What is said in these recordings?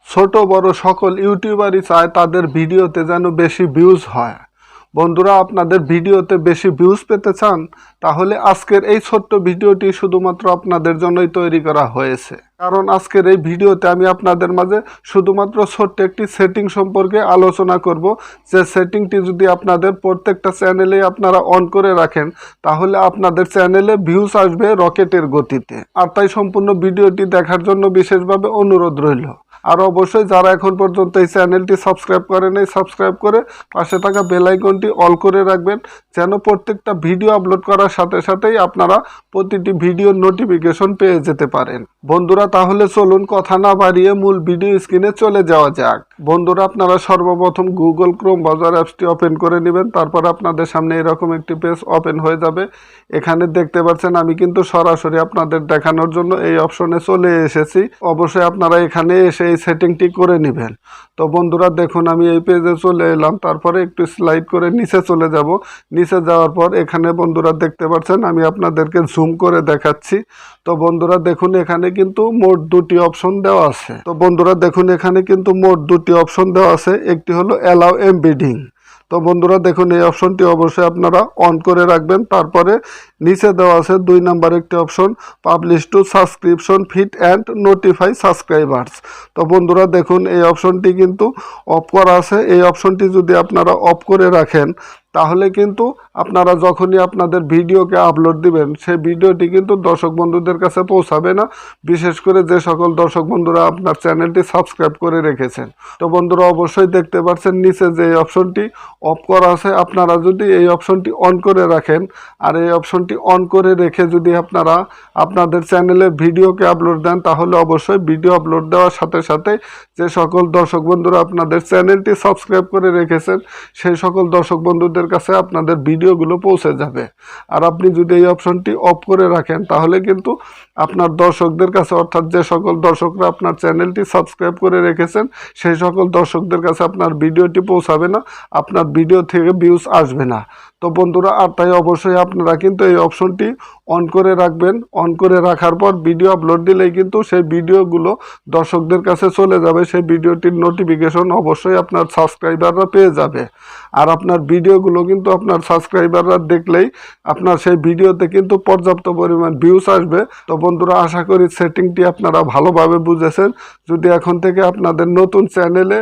ছোট বড় সকল ইউটিউবারই চায় তাদের ভিডিওতে যেন বেশি ভিউজ হয়। বন্ধুরা, আপনাদের ভিডিওতে বেশি ভিউজ পেতে চান, তাহলে আজকের এই ছোট্ট ভিডিওটি শুধুমাত্র আপনাদের জন্যই তৈরি করা হয়েছে। কারণ আজকের এই ভিডিওতে আমি আপনাদের মাঝে শুধুমাত্র ছোট্ট একটি সেটিং সম্পর্কে আলোচনা করব, যে সেটিংটি যদি আপনাদের প্রত্যেকটা চ্যানেলে আপনারা অন করে রাখেন, তাহলে আপনাদের চ্যানেলে ভিউজ আসবে রকেটের গতিতে। আর তাই সম্পূর্ণ ভিডিওটি দেখার জন্য বিশেষভাবে অনুরোধ রইল। আর অবশ্যই যারা এখন পর্যন্ত এই চ্যানেলটি সাবস্ক্রাইব করেন, সাবস্ক্রাইব করে পাশে থাকা বেল আইকনটি অল করে রাখবেন, যেন প্রত্যেকটা ভিডিও আপলোড করার সাথে সাথেই আপনারা প্রতিটি ভিডিওর নোটিফিকেশন পেয়ে যেতে পারেন। বন্ধুরা, তাহলে চলুন কথা না বাড়িয়ে মূল ভিডিও স্ক্রিনে চলে যাওয়া যাক। বন্ধুরা, আপনারা সর্বপ্রথম গুগল ক্রোম ব্রাউজার অ্যাপসটি ওপেন করে নেবেন। তারপর আপনাদের সামনে এরকম একটি পেজ ওপেন হয়ে যাবে। এখানে দেখতে পাচ্ছেন আমি কিন্তু সরাসরি আপনাদের দেখানোর জন্য এই অপশনে চলে এসেছি। অবশ্যই আপনারা এখানে এসে এই সেটিংটি করে নেবেন। তো বন্ধুরা দেখুন, আমি এই পেজে চলে এলাম। তারপরে একটু স্লাইড করে নিচে চলে যাব। নিচে যাওয়ার পর এখানে বন্ধুরা দেখতে পাচ্ছেন আমি আপনাদেরকে জুম করে দেখাচ্ছি। তো বন্ধুরা দেখুন, এখানে কিন্তু মোট দুটি অপশন দেওয়া আছে। একটি হলো অ্যালাউ এমবেডিং। তো বন্ধুরা দেখুন, এই অপশনটি অবশ্যই আপনারা অন করে রাখবেন। তারপরে নিচে দেওয়া আছে 2 নম্বর একটি option, publish two subscription feed and notify subscribers. তো বন্ধুরা দেখুন, এই অপশনটি কিন্তু অফ করা আছে। এই অপশনটি যদি আপনারা অফ করে রাখেন, তাহলে কিন্তু আপনারা যখনই আপনাদের ভিডিওকে আপলোড দিবেন, সেই ভিডিওটি কিন্তু দর্শক বন্ধুদের কাছে পৌঁছাবে না, বিশেষ করে যে সকল দর্শক বন্ধুরা আপনার চ্যানেলটি সাবস্ক্রাইব করে রেখেছেন। তো বন্ধুরা অবশ্যই দেখতে পাচ্ছেন নিচে যে এই অপশনটি অফ করা আছে, আপনারা যদি এই অপশনটি অন করে রাখেন, আর এই অপশনটি অন করে রেখে যদি আপনারা আপনাদের চ্যানেলে ভিডিওকে আপলোড দেন, তাহলে অবশ্যই ভিডিও আপলোড দেওয়ার সাথে সাথে যে সকল দর্শক বন্ধুরা আপনাদের চ্যানেলটি সাবস্ক্রাইব করে রেখেছেন, সেই সকল দর্শক বন্ধুদের কাছে আপনাদের ভিডিওগুলো পৌঁছে যাবে। আর আপনি যদি এই অপশনটি অফ করে রাখেন, তাহলে কিন্তু আপনার দর্শকদের কাছে, অর্থাৎ যে সকল দর্শকরা আপনার চ্যানেলটি সাবস্ক্রাইব করে রেখেছেন, সেই সকল দর্শকদের কাছে আপনার ভিডিওটি পৌঁছাবে না, আপনার ভিডিও থেকে ভিউজ আসবে না। তো বন্ধুরা, আর তাই অবশ্যই আপনারা কিন্তু এই অপশনটি অন করে রাখবেন। অন করে রাখার পর ভিডিও আপলোড দিলেই কিন্তু সেই ভিডিওগুলো দর্শকদের কাছে চলে যাবে। সেই ভিডিওটির নোটিফিকেশন অবশ্যই আপনার সাবস্ক্রাইবাররা পেয়ে যাবে। আর আপনার ভিডিওগুলো কিন্তু আপনার সাবস্ক্রাইবাররা দেখলেই আপনার সেই ভিডিওতে কিন্তু পর্যাপ্ত পরিমাণ ভিউজ আসবে। তো বন্ধুরা, আশা করি সেটিংটি আপনারা ভালোভাবে বুঝেছেন। যদি এখন থেকে আপনাদের নতুন চ্যানেলে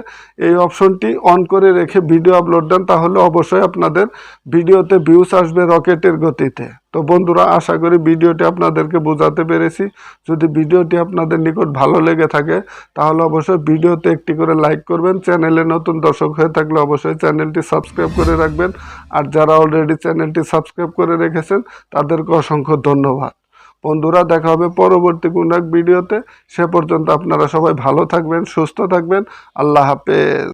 এই অপশনটি অন করে রেখে ভিডিও আপলোড দেন, তাহলে অবশ্যই আপনাদের ভিডিওতে ভিউজ আসবে রকেটের গতিতে। তো বন্ধুরা, আশা করি ভিডিওটি আপনাদেরকে বোঝাতে পেরেছি। যদি ভিডিওটি আপনাদের নিকট ভালো লেগে থাকে, তাহলে অবশ্যই ভিডিওতে একটি করে লাইক করবেন। চ্যানেলে নতুন দর্শক হয়ে থাকলে অবশ্যই চ্যানেলটি সাবস্ক্রাইব করে রাখবেন। আর যারা অলরেডি চ্যানেলটি সাবস্ক্রাইব করে রেখেছেন, তাদেরকে অসংখ্য ধন্যবাদ। বন্ধুরা, দেখা হবে পরবর্তী কোনো এক ভিডিওতে। সে পর্যন্ত আপনারা সবাই ভালো থাকবেন, সুস্থ থাকবেন। আল্লাহ হাফেজ।